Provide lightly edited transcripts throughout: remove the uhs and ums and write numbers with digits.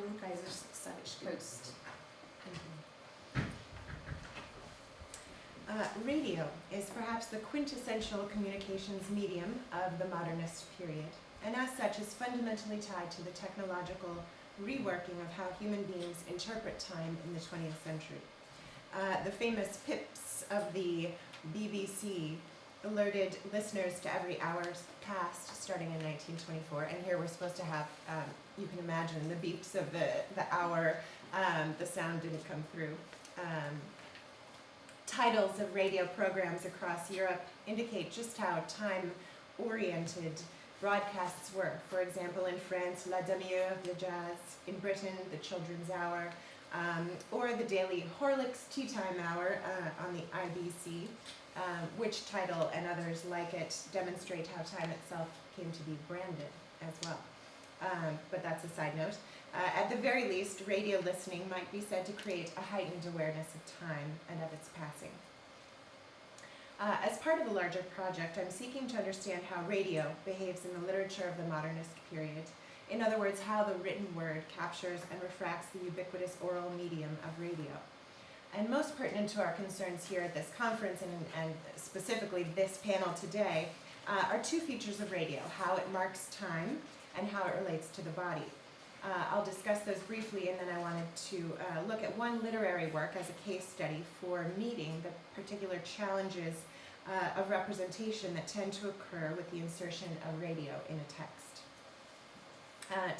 Rukeyser's Savage Coast. Radio is perhaps the quintessential communications medium of the modernist period, and as such is fundamentally tied to the technological reworking of how human beings interpret time in the 20th century. The famous pips of the BBC alerted listeners to every hour past starting in 1924, and here we're supposed to have, you can imagine, the beeps of the hour, the sound didn't come through. Titles of radio programs across Europe indicate just how time-oriented broadcasts were. For example, in France, La Demi-heure de Jazz, in Britain, the Children's Hour, or the daily Horlicks Tea Time Hour on the IBC, which title and others like it demonstrate how time itself came to be branded as well. But that's a side note. At the very least, radio listening might be said to create a heightened awareness of time and of its passing. As part of a larger project, I'm seeking to understand how radio behaves in the literature of the modernist period. In other words, how the written word captures and refracts the ubiquitous oral medium of radio. And most pertinent to our concerns here at this conference, and specifically this panel today, are two features of radio: how it marks time and how it relates to the body. I'll discuss those briefly, and then I wanted to look at one literary work as a case study for meeting the particular challenges of representation that tend to occur with the insertion of radio in a text.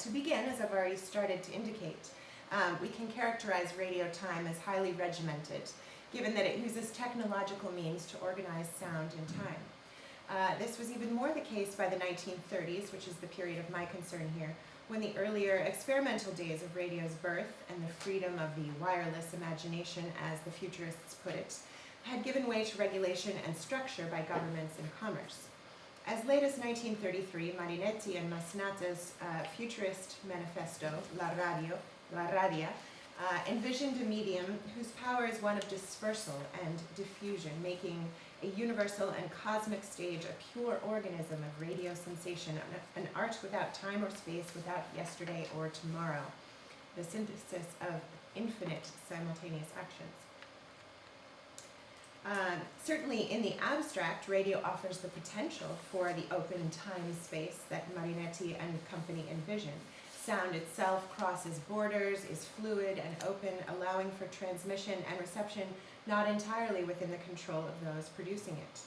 To begin, as I've already started to indicate, we can characterize radio time as highly regimented, given that it uses technological means to organize sound and time. This was even more the case by the 1930s, which is the period of my concern here, when the earlier experimental days of radio's birth and the freedom of the wireless imagination, as the futurists put it, had given way to regulation and structure by governments and commerce. As late as 1933, Marinetti and Masnata's futurist manifesto, La Radia, envisioned a medium whose power is one of dispersal and diffusion, making a universal and cosmic stage a pure organism of radio sensation, an art without time or space, without yesterday or tomorrow, the synthesis of infinite simultaneous actions. Certainly in the abstract, radio offers the potential for the open time-space that Marinetti and company envision. Sound itself crosses borders, is fluid and open, allowing for transmission and reception not entirely within the control of those producing it.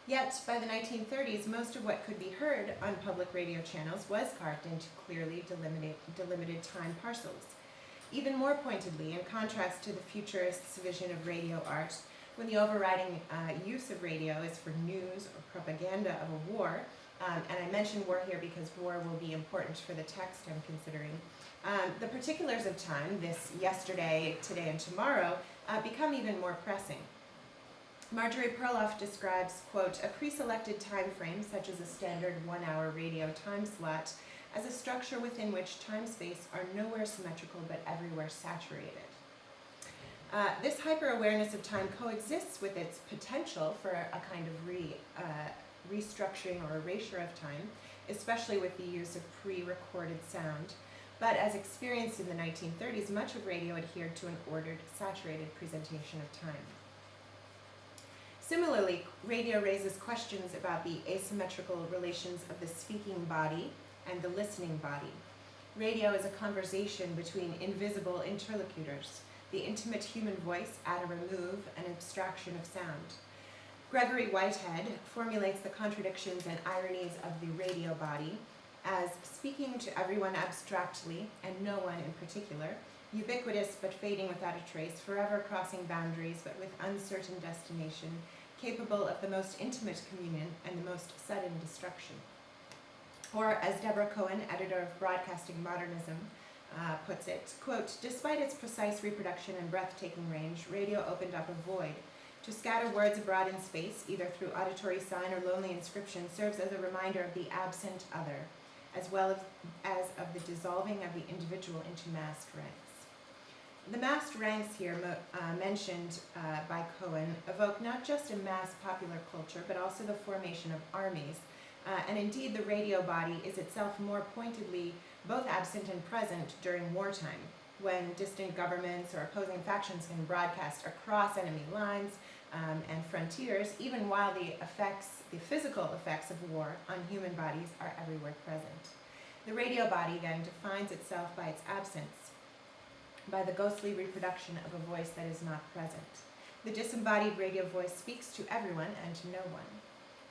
Yet, by the 1930s, most of what could be heard on public radio channels was carved into clearly delimited time parcels. Even more pointedly, in contrast to the futurists' vision of radio art, when the overriding use of radio is for news or propaganda of a war, and I mention war here because war will be important for the text I'm considering, the particulars of time, this yesterday, today, and tomorrow, become even more pressing. Marjorie Perloff describes, quote, a pre-selected time frame, such as a standard 1-hour radio time slot, as a structure within which time-space are nowhere symmetrical but everywhere saturated. This hyper-awareness of time coexists with its potential for a kind of restructuring or erasure of time, especially with the use of pre-recorded sound. But as experienced in the 1930s, much of radio adhered to an ordered, saturated presentation of time. Similarly, radio raises questions about the asymmetrical relations of the speaking body and the listening body. Radio is a conversation between invisible interlocutors, the intimate human voice at a remove, an abstraction of sound. Gregory Whitehead formulates the contradictions and ironies of the radio body as speaking to everyone abstractly and no one in particular, ubiquitous but fading without a trace, forever crossing boundaries but with uncertain destination, capable of the most intimate communion and the most sudden destruction. Or, as Deborah Cohen, editor of Broadcasting Modernism, puts it, quote, despite its precise reproduction and breathtaking range, radio opened up a void. To scatter words abroad in space, either through auditory sign or lonely inscription, serves as a reminder of the absent other, as well as of the dissolving of the individual into massed ranks. The massed ranks here mentioned by Cohen evoke not just a mass popular culture, but also the formation of armies. And indeed, the radio body is itself more pointedly both absent and present during wartime, when distant governments or opposing factions can broadcast across enemy lines and frontiers, even while the physical effects of war on human bodies are everywhere present. The radio body then defines itself by its absence, by the ghostly reproduction of a voice that is not present. The disembodied radio voice speaks to everyone and to no one.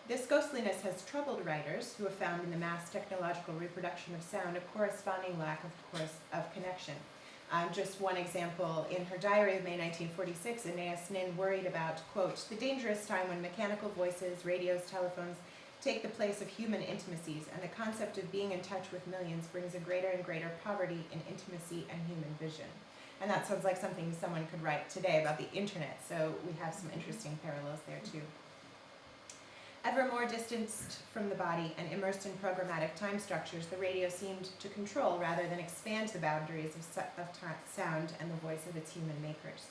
This ghostliness has troubled writers who have found in the mass technological reproduction of sound a corresponding lack of connection. Just one example, in her diary of May 1946, Aeneas Nin worried about, quote, the dangerous time when mechanical voices, radios, telephones take the place of human intimacies, and the concept of being in touch with millions brings a greater and greater poverty in intimacy and human vision. And that sounds like something someone could write today about the internet, so we have some interesting parallels there too. Ever more distanced from the body and immersed in programmatic time structures, the radio seemed to control rather than expand the boundaries of sound and the voice of its human makers.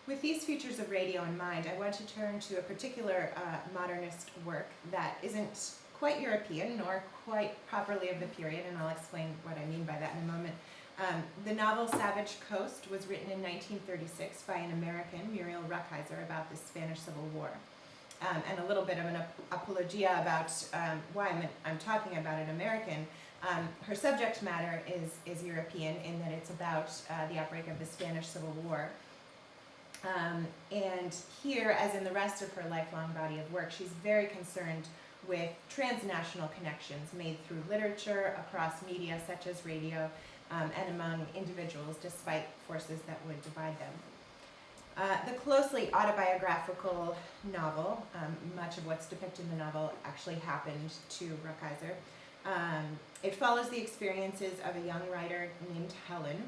With these features of radio in mind, I want to turn to a particular modernist work that isn't quite European nor quite properly of the period, and I'll explain what I mean by that in a moment. The novel Savage Coast was written in 1936 by an American, Muriel Rukeyser, about the Spanish Civil War. And a little bit of an apologia about why I'm talking about an American. Her subject matter is European in that it's about the outbreak of the Spanish Civil War. And here, as in the rest of her lifelong body of work, she's very concerned with transnational connections made through literature, across media such as radio, and among individuals despite forces that would divide them. The closely autobiographical novel, much of what's depicted in the novel actually happened to Rukeyser. It follows the experiences of a young writer named Helen,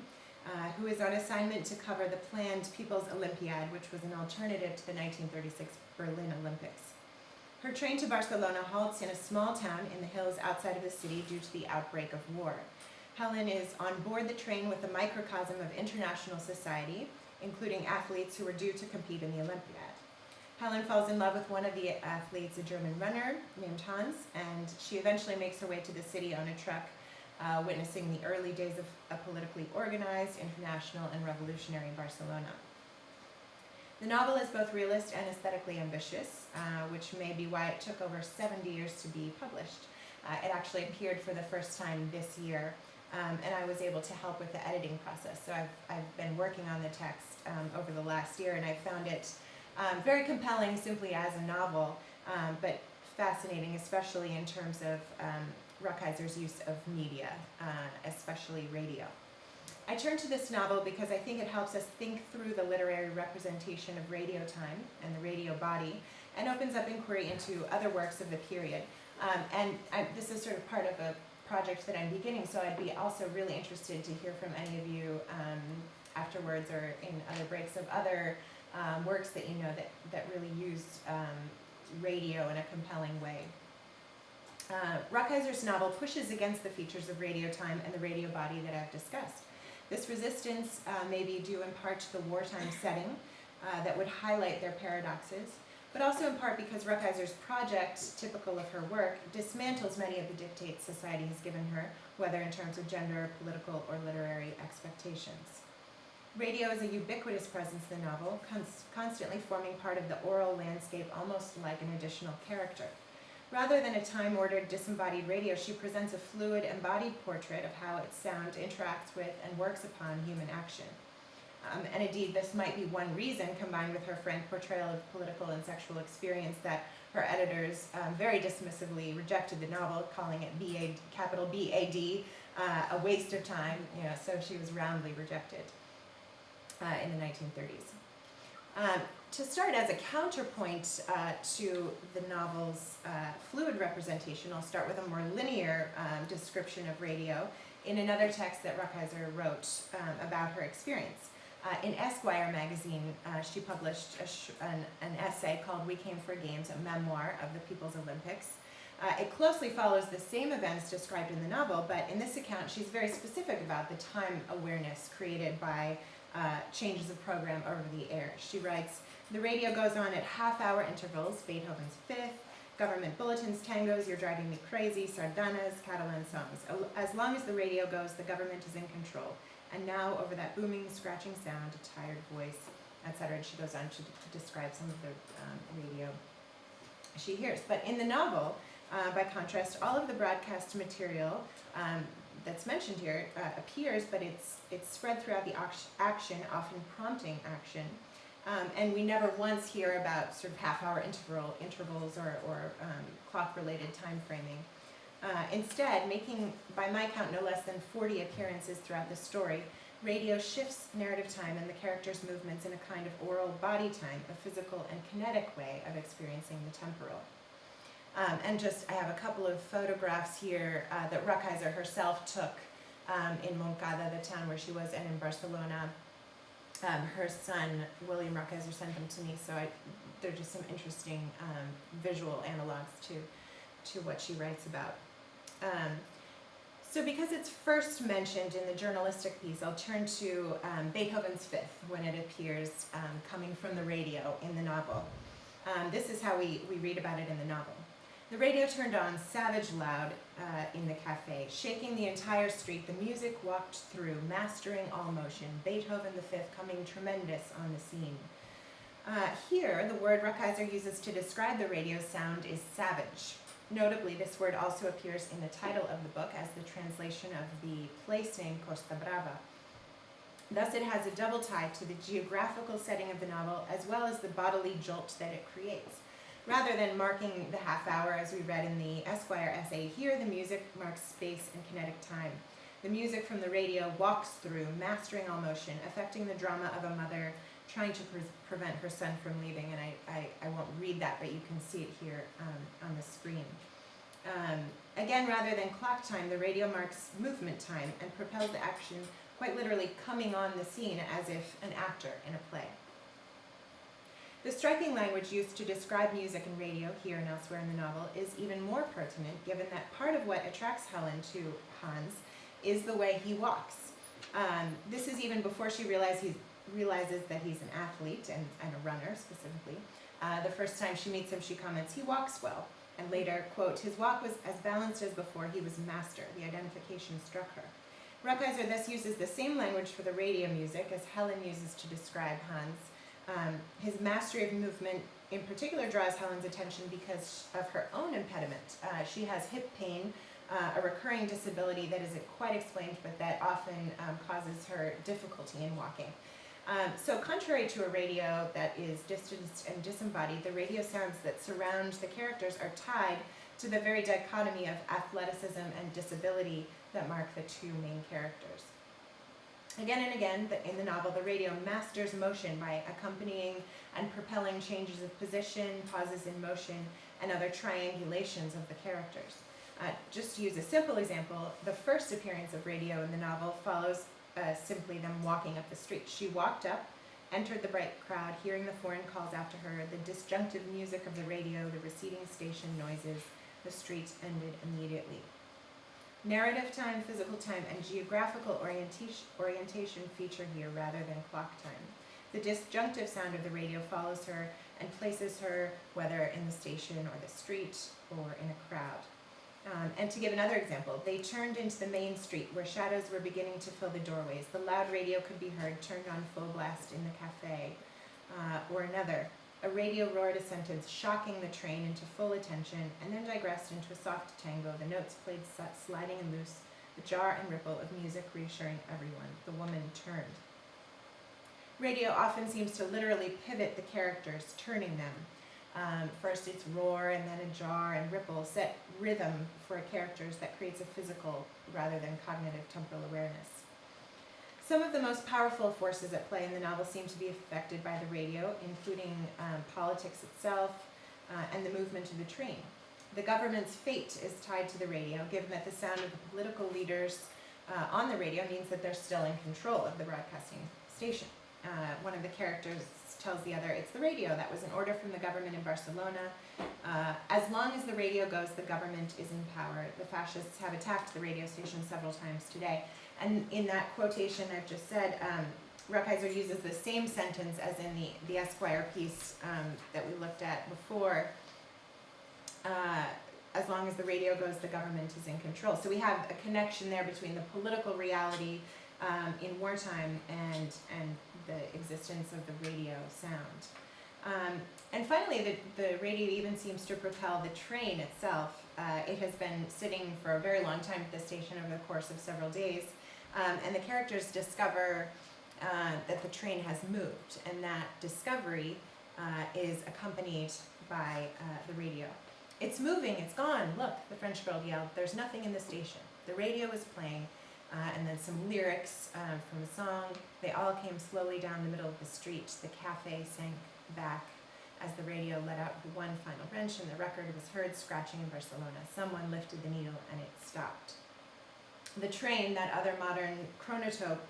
who is on assignment to cover the planned People's Olympiad, which was an alternative to the 1936 Berlin Olympics. Her train to Barcelona halts in a small town in the hills outside of the city due to the outbreak of war. Helen is on board the train with a microcosm of international society, including athletes who were due to compete in the Olympiad. Helen falls in love with one of the athletes, a German runner named Hans, and she eventually makes her way to the city on a truck, witnessing the early days of a politically organized, international, and revolutionary Barcelona. The novel is both realist and aesthetically ambitious, which may be why it took over 70 years to be published. It actually appeared for the first time this year, and I was able to help with the editing process. So I've been working on the text over the last year, and I found it very compelling simply as a novel, but fascinating, especially in terms of Rukeyser's use of media, especially radio. I turned to this novel because I think it helps us think through the literary representation of radio time and the radio body, and opens up inquiry into other works of the period. This is sort of part of a project that I'm beginning, so I'd be also really interested to hear from any of you afterwards or in other breaks of other works that you know that really used radio in a compelling way. Rukeyser's novel pushes against the features of radio time and the radio body that I've discussed. This resistance may be due in part to the wartime setting that would highlight their paradoxes, but also in part because Rukeyser's project, typical of her work, dismantles many of the dictates society has given her, whether in terms of gender, political, or literary expectations. Radio is a ubiquitous presence in the novel, constantly forming part of the oral landscape, almost like an additional character. Rather than a time-ordered, disembodied radio, she presents a fluid, embodied portrait of how its sound interacts with and works upon human action. And indeed, this might be one reason, combined with her frank portrayal of political and sexual experience, that her editors very dismissively rejected the novel, calling it capital B-A-D, a waste of time. So she was roundly rejected in the 1930s. To start, as a counterpoint to the novel's fluid representation, I'll start with a more linear description of radio in another text that Rukeyser wrote about her experience. In Esquire magazine, she published an essay called We Came for Games, a memoir of the People's Olympics. It closely follows the same events described in the novel, but in this account she's very specific about the time awareness created by changes of program over the air. She writes, "The radio goes on at half-hour intervals, Beethoven's Fifth, government bulletins, tangos, you're driving me crazy, sardanas, Catalan songs. As long as the radio goes, the government is in control. And now, over that booming, scratching sound, a tired voice, etc. And she goes on to describe some of the radio she hears. But in the novel, by contrast, all of the broadcast material that's mentioned here appears, but it's spread throughout the action, often prompting action. And we never once hear about sort of half-hour intervals or clock-related time framing. Instead, making, by my count, no less than 40 appearances throughout the story, radio shifts narrative time and the characters' movements in a kind of oral body time, a physical and kinetic way of experiencing the temporal. I have a couple of photographs here that Rukeyser herself took in Montcada, the town where she was, and in Barcelona. Her son, William Rukeyser, sent them to me, so they're just some interesting visual analogs to what she writes about. So because it's first mentioned in the journalistic piece, I'll turn to Beethoven's Fifth when it appears coming from the radio in the novel. This is how we read about it in the novel. The radio turned on savage loud in the cafe, shaking the entire street. The music walked through, mastering all motion. Beethoven the Fifth coming tremendous on the scene. Here, the word Rukeyser uses to describe the radio sound is savage. Notably, this word also appears in the title of the book as the translation of the place name Costa Brava. Thus, it has a double tie to the geographical setting of the novel as well as the bodily jolt that it creates. Rather than marking the half hour as we read in the Esquire essay, here the music marks space and kinetic time. The music from the radio walks through, mastering all motion, affecting the drama of a mother trying to prevent her son from leaving, and I won't read that, but you can see it here on the screen. Again, rather than clock time, the radio marks movement time and propels the action quite literally coming on the scene as if an actor in a play. The striking language used to describe music and radio here and elsewhere in the novel is even more pertinent, given that part of what attracts Helen to Hans is the way he walks. This is even before she realizes that he's an athlete and a runner specifically. The first time she meets him, she comments, "He walks well," and later, quote, "His walk was as balanced as before. He was master." The identification struck her. Rukeyser thus uses the same language for the radio music as Helen uses to describe Hans. His mastery of movement in particular draws Helen's attention because of her own impediment. She has hip pain, a recurring disability that isn't quite explained, but that often causes her difficulty in walking. So contrary to a radio that is distanced and disembodied, the radio sounds that surround the characters are tied to the very dichotomy of athleticism and disability that mark the two main characters. Again and again, in the novel, the radio masters motion by accompanying and propelling changes of position, pauses in motion, and other triangulations of the characters. Just to use a simple example, the first appearance of radio in the novel follows simply them walking up the street. She walked up, entered the bright crowd, hearing the foreign calls after her, the disjunctive music of the radio, the receding station noises. The street ended immediately. Narrative time, physical time, and geographical orientation feature here rather than clock time. The disjunctive sound of the radio follows her and places her whether in the station or the street or in a crowd. And to give another example, they turned into the main street where shadows were beginning to fill the doorways. The loud radio could be heard turned on full blast in the cafe. Or another, a radio roared a sentence, shocking the train into full attention, and then digressed into a soft tango, the notes played sliding and loose, the jar and ripple of music reassuring everyone. The woman turned. Radio often seems to literally pivot the characters, turning them. First it's roar, and then a jar and ripple, set rhythm for characters that creates a physical rather than cognitive temporal awareness. Some of the most powerful forces at play in the novel seem to be affected by the radio, including politics itself and the movement of the train. The government's fate is tied to the radio, given that the sound of the political leaders on the radio means that they're still in control of the broadcasting station. One of the characters tells the other, "It's the radio. That was an order from the government in Barcelona. As long as the radio goes, the government is in power. The fascists have attacked the radio station several times today." And in that quotation I've just said, Rukeyser uses the same sentence as in the Esquire piece that we looked at before. as long as the radio goes, the government is in control. So we have a connection there between the political reality in wartime and the existence of the radio sound. And finally, the radio even seems to propel the train itself. It has been sitting for a very long time at the station over the course of several days, and the characters discover that the train has moved, and that discovery is accompanied by the radio. "It's moving, it's gone, look," the French girl yelled. "There's nothing in the station." The radio was playing, and then some lyrics from a song. "They all came slowly down the middle of the street. The cafe sank back as the radio let out one final wrench, and the record was heard scratching in Barcelona. Someone lifted the needle, and it stopped." The train, that other modern chronotope,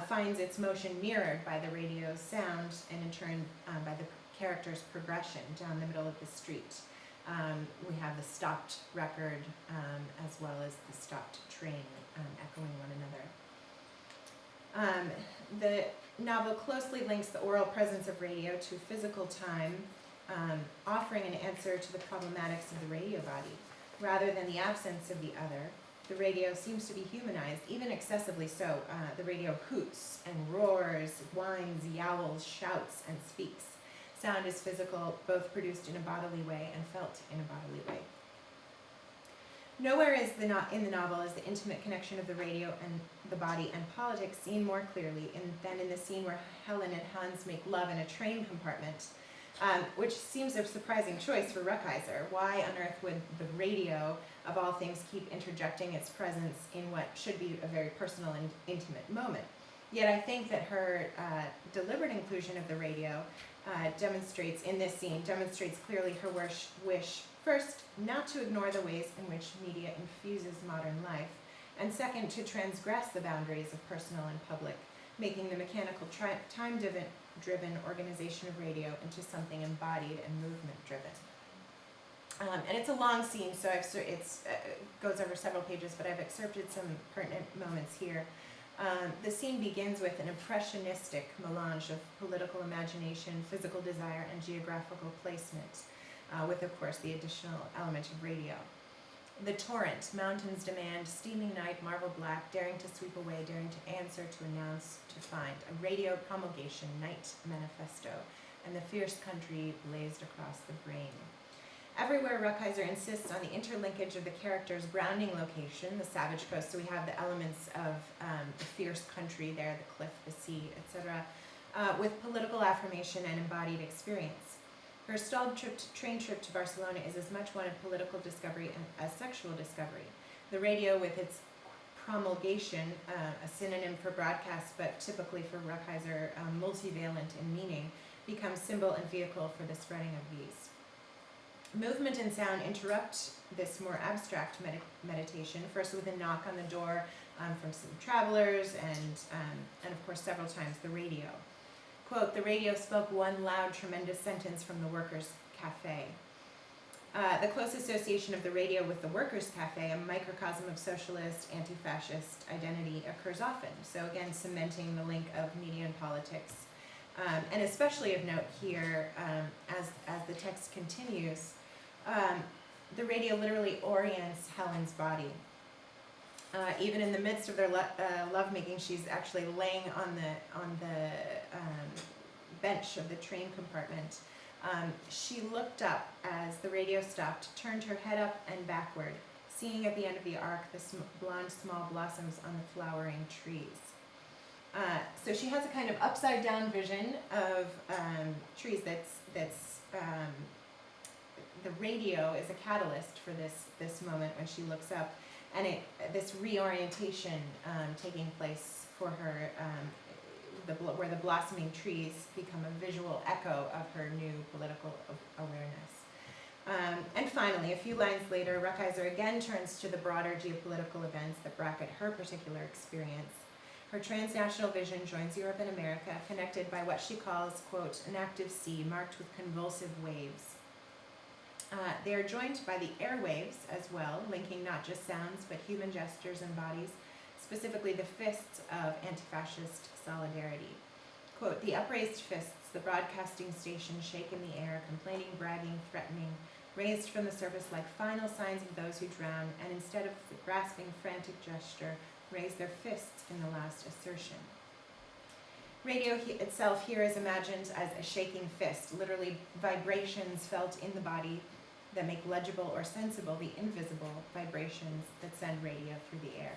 finds its motion mirrored by the radio's sound, and in turn by the character's progression down the middle of the street. We have the stopped record as well as the stopped train echoing one another. The novel closely links the oral presence of radio to physical time, offering an answer to the problematics of the radio body. Rather than the absence of the other, the radio seems to be humanized, even excessively so. The radio hoots and roars, whines, yowls, shouts, and speaks. Sound is physical, both produced in a bodily way and felt in a bodily way. Nowhere in the novel is the intimate connection of the radio and the body and politics seen more clearly than in the scene where Helen and Hans make love in a train compartment, which seems a surprising choice for Rukeyser. Why on earth would the radio, of all things, keep interjecting its presence in what should be a very personal and intimate moment? Yet I think that her deliberate inclusion of the radio demonstrates clearly her wish, first, not to ignore the ways in which media infuses modern life, and second, to transgress the boundaries of personal and public, making the mechanical, time-driven organization of radio into something embodied and movement-driven. And it's a long scene, so it goes over several pages, but I've excerpted some pertinent moments here. The scene begins with an impressionistic melange of political imagination, physical desire, and geographical placement, with, of course, the additional element of radio. The torrent, mountains demand, steaming night, marble black, daring to sweep away, daring to answer, to announce, to find. A radio promulgation, night manifesto, and the fierce country blazed across the brain. Everywhere, Rukeyser insists on the interlinkage of the character's grounding location, the savage coast, so we have the elements of the fierce country there, the cliff, the sea, etc., with political affirmation and embodied experience. Her stalled train trip to Barcelona is as much one of political discovery as sexual discovery. The radio, with its promulgation, a synonym for broadcast, but typically for Rukeyser, multivalent in meaning, becomes symbol and vehicle for the spreading of these. Movement and sound interrupt this more abstract meditation, first with a knock on the door from some travelers, and of course several times the radio. Quote, "The radio spoke one loud, tremendous sentence from the Workers' Cafe." The close association of the radio with the Workers' Cafe, a microcosm of socialist, anti-fascist identity, occurs often. So again, cementing the link of media and politics. And especially of note here, as the text continues, the radio literally orients Helen's body. Even in the midst of their lovemaking, she's actually laying on the bench of the train compartment. She looked up as the radio stopped, turned her head up and backward, seeing at the end of the arc the blonde small blossoms on the flowering trees. So she has a kind of upside down vision of trees. That's the radio is a catalyst for this moment when she looks up, and this reorientation taking place for her, where the blossoming trees become a visual echo of her new political awareness. And finally, a few lines later, Rukeyser again turns to the broader geopolitical events that bracket her particular experience. Her transnational vision joins Europe and America, connected by what she calls, quote, "an active sea marked with convulsive waves." They are joined by the airwaves as well, linking not just sounds, but human gestures and bodies, specifically the fists of anti-fascist solidarity. Quote, "The upraised fists, the broadcasting station shake in the air, complaining, bragging, threatening, raised from the surface like final signs of those who drown, and instead of the grasping, frantic gesture, raise their fists in the last assertion. Radio itself here is imagined as a shaking fist, literally vibrations felt in the body that make legible or sensible the invisible vibrations that send radio through the air.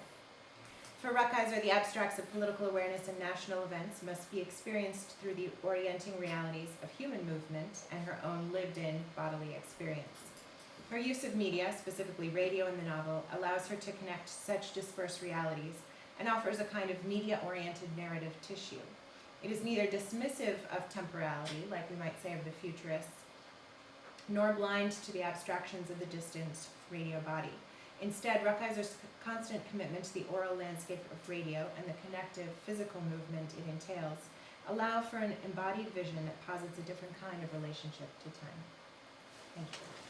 For Rukeyser, the abstracts of political awareness and national events must be experienced through the orienting realities of human movement and her own lived-in bodily experience. Her use of media, specifically radio in the novel, allows her to connect such dispersed realities and offers a kind of media-oriented narrative tissue. It is neither dismissive of temporality, like we might say of the futurists, nor blind to the abstractions of the distant radio body. Instead, Rukeyser's constant commitment to the oral landscape of radio and the connective physical movement it entails allow for an embodied vision that posits a different kind of relationship to time. Thank you.